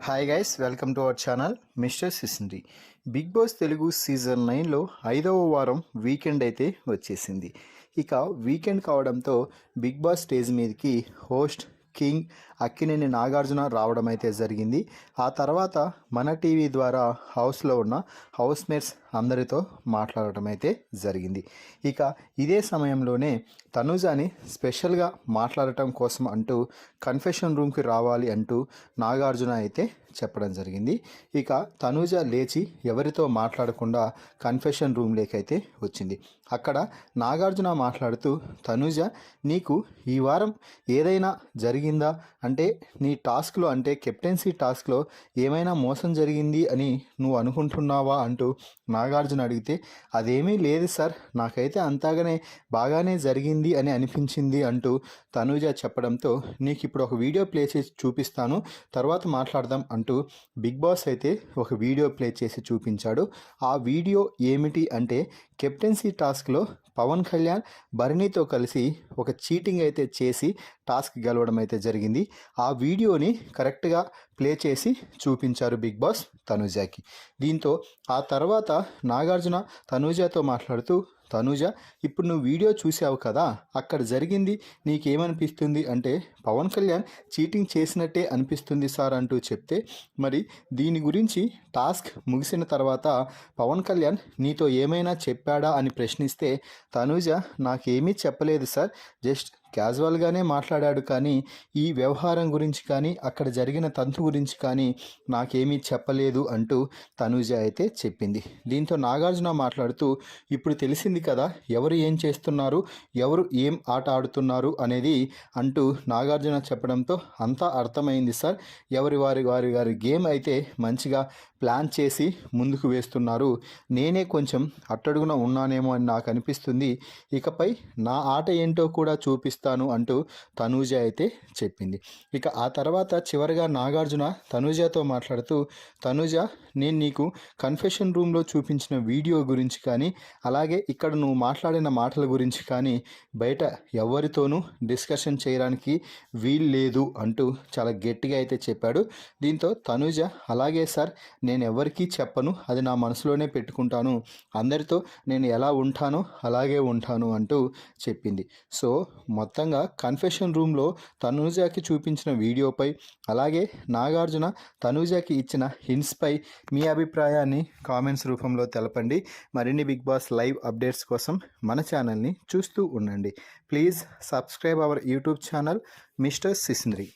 Hi guys, welcome to our channel mister Sisindri. Bigg Boss Telugu season 9లో 5వ వారం weekend అయితే వచ్చేసింది. ఇక వీకెండ్ కావడంతో బిగ్ బాస్ స్టేజ్ మీదకి హోస్ట్ కింగ్ అక్కినేని నాగార్జున రావడం అయితే జరిగింది. ఆ తర్వాత మన టీవీ ద్వారా హౌస్లో ఉన్న హౌస్ మేట్స్ అందరితో మాట్లాడటం అయితే జరిగింది. ఇక ఇదే సమయంలోనే తనూజాని స్పెషల్గా మాట్లాడటం కోసం అంటూ కన్ఫెషన్ రూమ్కి రావాలి అంటూ నాగార్జున అయితే చెప్పడం జరిగింది. ఇక తనూజ లేచి ఎవరితో మాట్లాడకుండా కన్ఫెషన్ రూమ్లోకి అయితే వచ్చింది. అక్కడ నాగార్జున మాట్లాడుతూ, తనూజ నీకు ఈ వారం ఏదైనా జరిగిందా, అంటే నీ టాస్క్లో, అంటే కెప్టెన్సీ టాస్క్లో ఏమైనా మోసం జరిగింది అని నువ్వు అనుకుంటున్నావా అంటూ నాగార్జున అడిగితే, అదేమీ లేదు సార్, నాకైతే అంతగానే బాగానే జరిగింది అని అనిపించింది అంటూ తనూజ చెప్పడంతో, నీకు ఇప్పుడు ఒక వీడియో ప్లే చేసి చూపిస్తాను, తర్వాత మాట్లాడదాం అంటూ బిగ్ బాస్ అయితే ఒక వీడియో ప్లే చేసి చూపించాడు. ఆ వీడియో ఏమిటి అంటే, కెప్టెన్సీ టాస్క్లో పవన్ కళ్యాణ్ భరణితో కలిసి ఒక చీటింగ్ అయితే చేసి టాస్క్ గెలవడం అయితే జరిగింది. ఆ వీడియోని కరెక్ట్గా ప్లే చేసి చూపించారు బిగ్ బాస్ తనూజకి. దీంతో ఆ తర్వాత నాగార్జున తనూజతో మాట్లాడుతూ, తనూజ ఇప్పుడు నువ్వు వీడియో చూసావు కదా, అక్కడ జరిగింది నీకేమనిపిస్తుంది అంటే, పవన్ కళ్యాణ్ చీటింగ్ చేసినట్టే అనిపిస్తుంది సార్ అంటూ చెప్తే, మరి దీని గురించి టాస్క్ ముగిసిన తర్వాత పవన్ కళ్యాణ్ నీతో ఏమైనా చెప్పాడా అని ప్రశ్నిస్తే, తనూజ నాకేమీ చెప్పలేదు సార్, జస్ట్ క్యాజువల్గానే మాట్లాడాడు, కానీ ఈ వ్యవహారం గురించి కానీ అక్కడ జరిగిన తంతు గురించి కానీ నాకేమీ చెప్పలేదు అంటూ తనూజ అయితే చెప్పింది. దీంతో నాగార్జున మాట్లాడుతూ, ఇప్పుడు తెలిసింది కదా ఎవరు ఏం చేస్తున్నారు, ఎవరు ఏం ఆట ఆడుతున్నారు అనేది అంటూ నాగార్జున చెప్పడంతో, అంతా అర్థమైంది సార్, ఎవరి వారి గేమ్ అయితే మంచిగా ప్లాన్ చేసి ముందుకు వేస్తున్నారు, నేనే కొంచెం అట్టడుగున ఉన్నానేమో అని నాకు అనిపిస్తుంది, ఇకపై నా ఆట ఏంటో కూడా చూపిస్తాను అంటూ తనూజ అయితే చెప్పింది. ఇక ఆ తర్వాత చివరిగా నాగార్జున తనూజతో మాట్లాడుతూ, తనూజ నేను నీకు కన్ఫెషన్ రూమ్లో చూపించిన వీడియో గురించి కానీ, అలాగే ఇక్కడ నువ్వు మాట్లాడిన మాటల గురించి కానీ బయట ఎవరితోనూ డిస్కషన్ చేయడానికి వీలు లేదు అంటూ చాలా గట్టిగా అయితే చెప్పాడు. దీంతో తనూజ, అలాగే సార్, నేను ఎవరికీ చెప్పను, అది నా మనసులోనే పెట్టుకుంటాను, అందరితో నేను ఎలా ఉంటానో అలాగే ఉంటాను అంటూ చెప్పింది. సో మొత్తంగా కన్ఫెషన్ రూమ్లో తనూజకి చూపించిన వీడియోపై, అలాగే నాగార్జున తనూజకి ఇచ్చిన హింట్స్పై మీ అభిప్రాయాన్ని కామెంట్స్ రూపంలో తెలపండి. మరిన్ని బిగ్ బాస్ లైవ్ అప్డేట్స్ కోసం మన ఛానల్ని చూస్తూ ఉండండి. Please subscribe our YouTube channel mister సిసింద్రి.